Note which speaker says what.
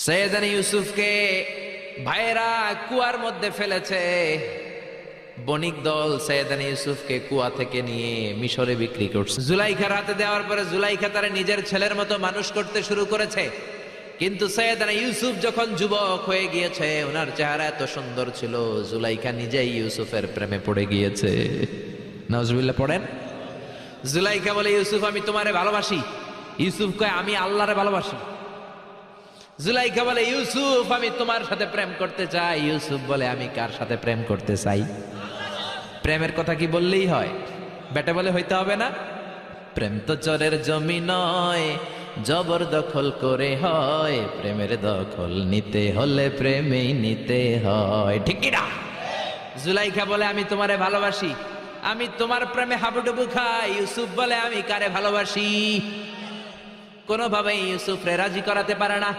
Speaker 1: সৈয়দনা ইউসুফকে ভাইয়েরা কুয়ার মধ্যে ফেলেছে। বণিক দল সৈয়দনা ইউসুফকে কুয়া থেকে নিয়ে মিশরে বিক্রি করছে। জুলাইখার হাতে দেওয়ার পরে জুলাইখা তার নিজের ছেলের মতো মানুষ করতে শুরু করেছে। কিন্তু সৈয়দনা ইউসুফ যখন যুবক হয়ে গিয়েছে, ওনার চেহারা এত সুন্দর ছিল, জুলাইখা নিজেই ইউসুফের প্রেমে পড়ে গিয়েছে। নাউজুবিল্লাহ পড়েন। জুলাইখা বলে, ইউসুফ আমি তোমারে ভালোবাসি। ইউসুফ কয়, আমি আল্লাহরে ভালোবাসি। জুলাইখা বলে, ইউসুফ আমি তোমার সাথে প্রেম করতে চাই। ইউসুফ বলে, আমি কার সাথে প্রেম করতে চাই? প্রেমের কথা কি বললেই হয়? বেটা বলে হইতে হবে না? প্রেম তো চরের জমি নয়, জবরদখল করে হয়। প্রেমের দখল নিতে হলে প্রেমেই নিতে হয়, ঠিক কি না? জুলাইখা বলে, আমি তোমারে ভালোবাসি, আমি তোমার প্রেমে হাবুডুবু খাই। ইউসুফ বলে, আমি কারে ভালোবাসি? কোনোভাবেই ইউসুফ রে রাজি করাতে পারে না।